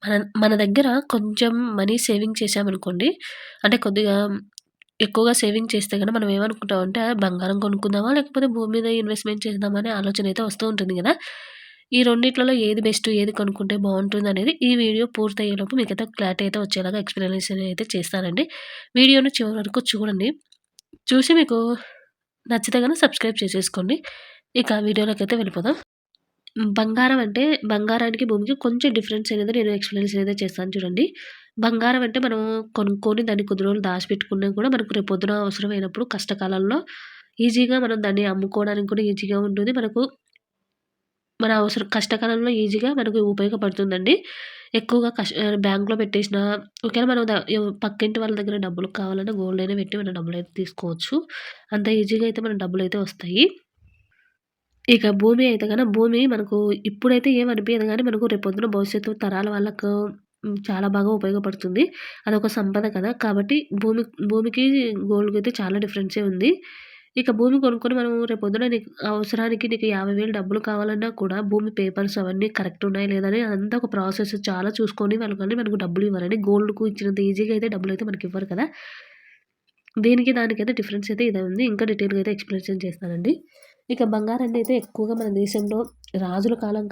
మన మన దగ్గర కొంచెం మనీ సేవింగ్ చేశామనుకోండి, అంటే కొద్దిగా ఎక్కువగా సేవింగ్ చేస్తే గనక మనం ఏమనుకుంటామంటే బంగారం కొనుక్కుందామా? లేకపోతే భూమి మీద ఇన్వెస్ట్‌మెంట్ చేద్దామా? అనే ఆలోచన అయితే వస్తూ ఉంటుంది గదా! ఈ రెండిట్లలో ఏది బెస్ట్? ఏది కొనుక్కుంటే బావుంటుందనేది ఈ వీడియో పూర్తయ్యేలోపు మీకైతే క్లారిటీ అయితే వచ్చేలాగా ఎక్స్‌ప్లనేషన్ అయితే చేస్తానండి. వీడియోని చివరి వరకు చూడండి. చూసి మీకు నచ్చితే గనక సబ్స్క్రైబ్ చేసేసుకోండి. ఇక వీడియోలోకైతే వెళ్ళిపోదాం. బంగారం అంటే బంగారానికి, భూమికి కొంచెం డిఫరెన్స్ అనేది నేను ఎక్స్‌ప్లనేషన్ అయితే చేస్తాను చూడండి. బంగారం అంటే మనం కొనుక్కొని దాన్ని కొద్ది రోజులు దాచిపెట్టుకున్నా కూడా మనకు రేపొద్దున అవసరమైనప్పుడు కష్టకాలంలో ఈజీగా మనం దాన్ని అమ్ముకోవడానికి కూడా ఈజీగా ఉంటుంది. మనకు మన అవసరం కష్టకాలంలో ఈజీగా మనకు ఉపయోగపడుతుందండి. ఎక్కువగా బ్యాంక్‌లో పెట్టేసినా ఒకవేళ మనం పక్కింటి వాళ్ళ దగ్గర డబ్బులు కావాలన్నా గోల్డ్ అయినా పెట్టి మనం డబ్బులైతే తీసుకోవచ్చు. అంత ఈజీగా అయితే మన డబ్బులైతే వస్తాయి. ఇక భూమి అయితే భూమి మనకు ఇప్పుడైతే ఏమనిపియదు గానీ, మనకు రేపొద్దున భవిష్యత్తు తరాల వాళ్ళకు చాలా బాగా ఉపయోగపడుతుంది. అదొక సంపద కదా! కాబట్టి భూమికి, గోల్డ్‌కైతే చాలా డిఫరెన్సే ఉంది. ఇక భూమి కొనుక్కొని మనం రేపొద్దున అవసరానికి నీకు 50,000 డబ్బులు కావాలన్నా కూడా భూమి పేపర్స్ అవన్నీ కరెక్ట్ ఉన్నాయా లేదా అని అదంతా ఒక ప్రాసెస్ చాలా చూసుకొని వాళ్ళు కానీ మనకు డబ్బులు ఇవ్వాలండి. గోల్డ్‌కు ఇచ్చినంత ఈజీగా అయితే డబ్బులైతే మనకివ్వరు కదా! దీనికి దానికైతే డిఫరెన్స్ అయితే ఇదే ఉంది. ఇంకా డీటెయిల్‌గా అయితే ఎక్స్‌ప్లనేషన్ చేస్తానండి. ఇక బంగారాన్ని అయితే ఎక్కువగా మన దేశంలో రాజుల కాలం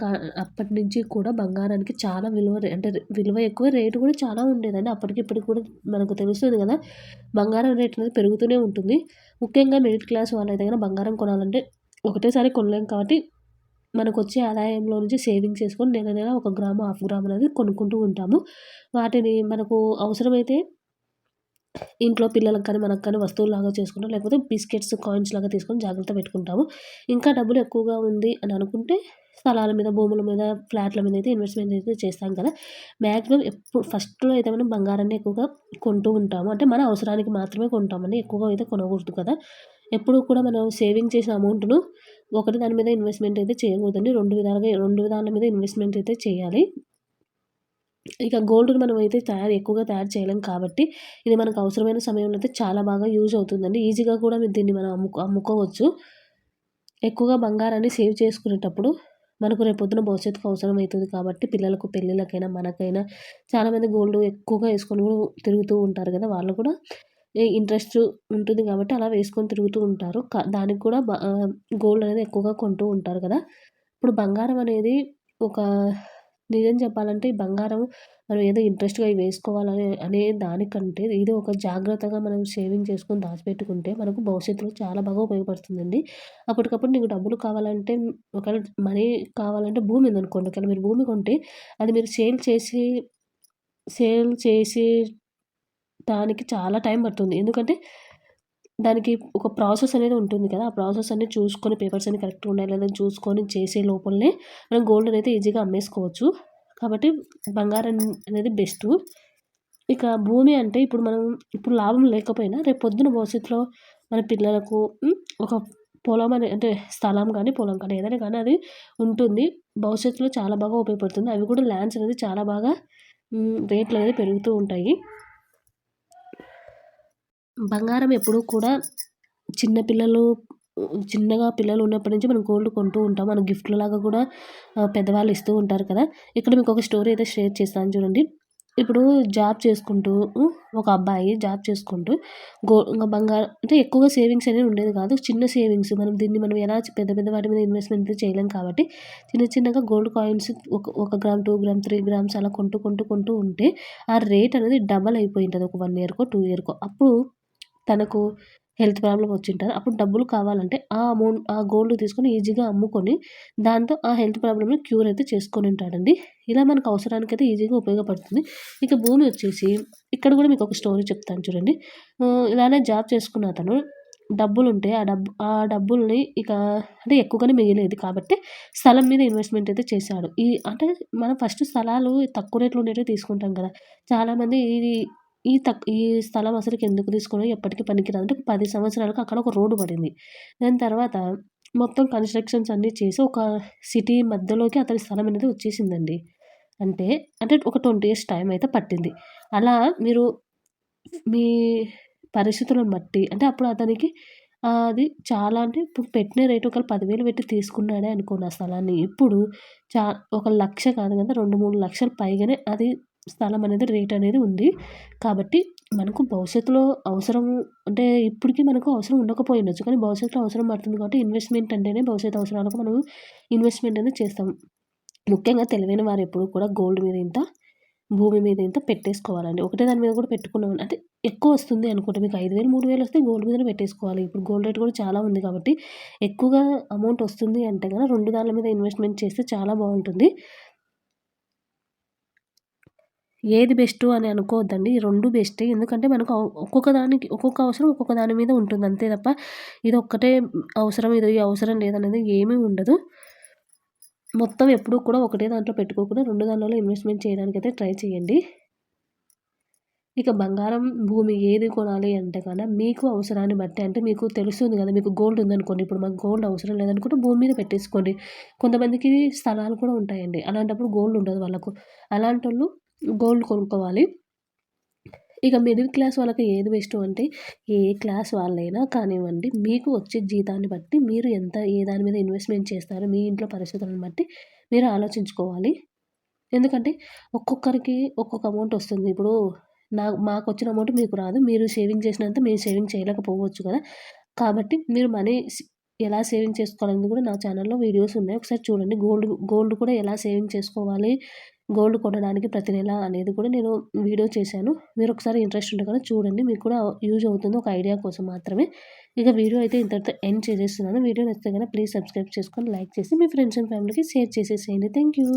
అప్పటి నుంచి కూడా బంగారానికి చాలా అంటే విలువ ఎక్కువ, రేటు కూడా చాలా ఉండేదండి. అప్పటికి ఇప్పటికి కూడా మనకు తెలుస్తుంది కదా! బంగారం రేట్ అనేది పెరుగుతూనే ఉంటుంది. ముఖ్యంగా మిడిల్ క్లాస్ వాళ్ళైతే గనక బంగారం కొనాలంటే ఒకటేసారి కొనలేం కాబట్టి మనకొచ్చే ఆదాయంలో నుంచి సేవింగ్స్ చేసుకొని నెల నెల 1 గ్రాము, హాఫ్ గ్రామ్ అనేది కొనుక్కుంటూ ఉంటాము. వాటిని మనకు అవసరమైతే ఇంట్లో పిల్లలకి కానీ, మనకు కానీ వస్తువుల్లాగా చేసుకుంటాం. లేకపోతే బిస్కెట్స్, కాయిన్స్ లాగా తీసుకొని జాగ్రత్త పెట్టుకుంటాము. ఇంకా డబ్బులు ఎక్కువగా ఉంది అని అనుకుంటే స్థలాల మీద, భూముల మీద, ఫ్లాట్‌ల మీద అయితే ఇన్వెస్ట్‌మెంట్ అయితే చేస్తాం కదా! మాక్సిమం ఫస్ట్‌లో అయితే మనం బంగారాన్ని ఎక్కువగా కొంటూ ఉంటాము. అంటే మన అవసరానికి మాత్రమే కొంటామండి. ఎక్కువగా అయితే కొనకూడదు కదా! ఎప్పుడూ కూడా మనం సేవింగ్ చేసిన అమౌంట్‌ను ఒకటి దాని మీద ఇన్వెస్ట్‌మెంట్ అయితే చేయకూడదండి. 2 విధాల మీద ఇన్వెస్ట్‌మెంట్ అయితే చేయాలి. ఇక గోల్డ్‌ని మనమైతే ఎక్కువగా తయారు చేయలేం కాబట్టి, ఇది మనకు అవసరమైన సమయంలో అయితే చాలా బాగా యూజ్ అవుతుందండి. ఈజీగా కూడా దీన్ని మనం అమ్ముకోవచ్చు. ఎక్కువగా బంగారాన్ని సేవ్ చేసుకునేటప్పుడు, మనకు రేపొద్దున భవిష్యత్తుకు అవసరమైతది కాబట్టి, పిల్లలకు పెళ్ళిళ్ళకైనా, మనకైనా చాలామంది గోల్డ్ ఎక్కువగా ఏసుకొని కూడా తిరుగుతూ ఉంటారు గదా! వాళ్ళు కూడా ఇంట్రెస్ట్ ఉంటుంది కాబట్టి అలా వేసుకొని తిరుగుతూ ఉంటారు. దానికి కూడా గోల్డ్ అనేది ఎక్కువగా కొంటూ ఉంటారు కదా! ఇప్పుడు బంగారం అనేది ఒక నిజం చెప్పాలంటే ఈ బంగారం మనం ఏదో ఇంట్రెస్ట్‌గా ఇవి వేసుకోవాలనే అనే దానికంటే ఇది ఒక జాగ్రత్తగా మనం సేవింగ్ చేసుకొని దాచిపెట్టుకుంటే మనకు భవిష్యత్తులో చాలా బాగా ఉపయోగపడుతుందండి. అప్పటికప్పుడు నీకు డబ్బులు కావాలంటే ఒకవేళ మనీ కావాలంటే భూమి ఉందనుకోండి. ఒకవేళ మీరు భూమి కొంటే అది మీరు సేల్ చేసే దానికి చాలా టైం పడుతుంది. ఎందుకంటే దానికి ఒక ప్రాసెస్ అనేది ఉంటుంది కదా! ఆ ప్రాసెస్ అన్నీ చూసుకొని పేపర్స్ అన్నీ కరెక్ట్‌గా ఉన్నాయా లేదా అని చూసుకొని చేసే లోపలనే మనం గోల్డ్ అనేది ఈజీగా అమ్మేసుకోవచ్చు. కాబట్టి బంగారం అనేది బెస్టు. ఇక భూమి అంటే ఇప్పుడు లాభం లేకపోయినా రేపు పొద్దున భవిష్యత్తులో మన పిల్లలకు ఒక పొలం అంటే స్థలం గానీ, పొలం కానీ ఏదైనా కానీ అది ఉంటుంది. భవిష్యత్తులో చాలా బాగా ఉపయోగపడుతుంది. అవి కూడా ల్యాండ్స్ అనేది చాలా బాగా రేట్లనేవి పెరుగుతూ ఉంటాయి. బంగారం ఎప్పుడూ కూడా చిన్న పిల్లలు చిన్నగా పిల్లలు ఉన్నప్పటి నుంచి మనం గోల్డ్ కొంటూ ఉంటాం. మన గిఫ్ట్‌లాగా కూడా పెద్దవాళ్ళు ఇస్తూ ఉంటారు కదా! ఇక్కడ మీకొక స్టోరీ అయితే షేర్ చేస్తాను చూడండి. ఇప్పుడు జాబ్ చేసుకుంటూ ఒక అబ్బాయి జాబ్ చేసుకుంటూ ఇంగ బంగారం అంటే ఎక్కువగా సేవింగ్స్ అనేది ఉండేది కాదు. చిన్న సేవింగ్స్ మనం ఎలా పెద్ద పెద్ద వాటి మీద ఇన్వెస్ట్‌మెంట్ చేయలేం కాబట్టి చిన్న చిన్నగా గోల్డ్ కాయిన్స్ ఒక గ్రామ్, 2 గ్రామ్, 3 గ్రామ్స్ అలా కొంటూ ఉంటే ఆ రేట్ అనేది డబల్ అయిపోయుంటది. ఒక 1 ఇయర్‌కో, 2 ఇయర్‌కో. అప్పుడు తనకు హెల్త్ ప్రాబ్లమ్ వచ్చుంటది. అప్పుడు డబ్బులు కావాలంటే ఆ గోల్డ్ తీసుకొని ఈజీగా అమ్ముకొని, దాంతో ఆ హెల్త్ ప్రాబ్లమ్‌ని క్యూర్ అయితే చేసుకొనుంటాడండి. ఇలా మనకు అవసరానికైతే ఈజీగా ఉపయోగపడుతుంది. ఇక భూమి వచ్చేసి ఇక్కడ కూడా మీకొక స్టోరీ చెప్తాను చూడండి. ఇలానే జాబ్ చేసుకున్న అతను డబ్బులుంటే ఆ డబ్బుల్ని అంటే ఎక్కువగానే మిగిలేది కాబట్టి స్థలం మీద ఇన్వెస్ట్‌మెంట్ అయితే చేశాడు. అంటే మనం ఫస్ట్ స్థలాలు తక్కువ రేట్‌లో ఉండేటివి తీసుకుంటాం కదా! చాలామంది ఈ స్థలం అసలకి ఎందుకు తీసుకున్నావు? ఎప్పటికి పనికిరాదు. అంటే 10 సంవత్సరాలకు అక్కడ ఒక రోడ్డు పడింది. దాని తర్వాత మొత్తం కన్‌స్ట్రక్షన్స్ అన్నీ చేసి ఒక సిటీ మధ్యలోకి అతని స్థలం అనేది వచ్చేసిందండి. అంటే, ఒక 20 ఇయర్స్ టైమ్ అయితే పట్టింది. అలా మీరు మీ పరిస్థితులను బట్టి అంటే అప్పుడు అతనికి అది చాలా అంటే ఇప్పుడు పెట్టిన రేట్ ఒకవేళ 10,000 పెట్టి తీసుకున్నాడే అనుకోండి ఆ స్థలాన్ని. ఇప్పుడు చా ఒక 1,00,000 కాదు కదా! 2, 3 లక్షలు పైగానే అది స్థలం అనేది రేట్ అనేది ఉంది. కాబట్టి మనకు భవిష్యత్తులో అవసరం అంటే ఇప్పటికి మనకు అవసరం ఉండకపోయుండొచ్చు. కానీ భవిష్యత్తులో అవసరం పడుతుంది కాబట్టి ఇన్వెస్ట్‌మెంట్ అంటేనే భవిష్యత్తు అవసరాలకు మనం ఇన్వెస్ట్‌మెంట్ అనేది చేస్తాం. ముఖ్యంగా తెలివైన వారు ఎప్పుడు కూడా గోల్డ్ మీద ఇంత, భూమి మీద ఇంత పెట్టేసుకోవాలండి. ఒకటే దాని మీద కూడా పెట్టుకున్నాం అంటే ఎక్కువొస్తుంది అనుకోండి. మీకు 5,000, 3,000 వస్తే గోల్డ్ మీదనే పెట్టేసుకోవాలి. ఇప్పుడు గోల్డ్ రేట్ కూడా చాలా ఉంది కాబట్టి ఎక్కువగా అమౌంట్ వస్తుంది అంటే గనక 2 దాన్ల మీద ఇన్వెస్ట్‌మెంట్ చేస్తే చాలా బావుంటుంది. ఏది బెస్టు అని అనుకోవద్దండి. ఈ 2 బెస్టే. ఎందుకంటే మనకు ఒక్కొక్క దానికి ఒక్కొక్క అవసరం ఒక్కొక్క దాని మీద ఉంటుంది. అంతే తప్ప ఇదొక్కటే అవసరం, ఇది అవసరం లేదనేది ఏమీ ఉండదు. మొత్తం ఎప్పుడూ కూడా ఒకటే దాంట్లో పెట్టుకోకుండా 2 దాన్లలో ఇన్వెస్ట్‌మెంట్ చేయడానికైతే ట్రై చేయండి. ఇక బంగారం, భూమి ఏది కొనాలి అంటే మీకు అవసరాన్ని బట్టి అంటే మీకు తెలుస్తుంది గదా! మీకు గోల్డ్ ఉందనుకోండి. ఇప్పుడు మాకు గోల్డ్ అవసరం లేదనుకుంటే భూమి మీద పెట్టేసుకోండి. కొంతమందికి స్థలాలు కూడా ఉంటాయండి. అలాంటప్పుడు గోల్డ్ ఉండదు వాళ్ళకు. అలాంటోళ్ళు గోల్డ్ కొనుక్కోవాలి. ఇక మిడిల్ క్లాస్ వాళ్ళకి ఏది బెస్టు అంటే, ఏ క్లాస్ వాళ్ళైనా కానివ్వండి, మీకు వచ్చే జీతాన్ని బట్టి మీరు ఏ దాని మీద ఇన్వెస్ట్‌మెంట్ చేస్తారో మీ ఇంట్లో పరిస్థితులను బట్టి మీరు ఆలోచించుకోవాలి. ఎందుకంటే ఒక్కొక్కరికి ఒక్కొక్క అమౌంట్ వస్తుంది. ఇప్పుడు మాకొచ్చిన అమౌంట్ మీకు రాదు. మీరు సేవింగ్ చేసినంత మేము సేవింగ్ చేయలేకపోవచ్చు కదా! కాబట్టి మీరు మనీ ఎలా సేవింగ్ చేసుకోవాలనేది కూడా నా ఛానల్‌లో వీడియోస్ ఉన్నాయి. ఒకసారి చూడండి. గోల్డ్ కూడా ఎలా సేవింగ్ చేసుకోవాలి, గోల్డ్ కొనడానికి ప్రతి నెల అనేది కూడా నేను వీడియో చేశాను. మీరొకసారి ఇంట్రెస్ట్ ఉంటే గనుక చూడండి. మీకు కూడా యూజ్ అవుతుంది. ఒక ఐడియా కోసం మాత్రమే. ఇక వీడియో అయితే ఇంతటితో ఎండ్ చేసేస్తున్నాను. వీడియో నచ్చితే గనుక ప్లీజ్ సబ్స్క్రైబ్ చేసుకొని, లైక్ చేసి మీ ఫ్రెండ్స్ అండ్ ఫ్యామిలీకి షేర్ చేసేసేయండి. Thank you.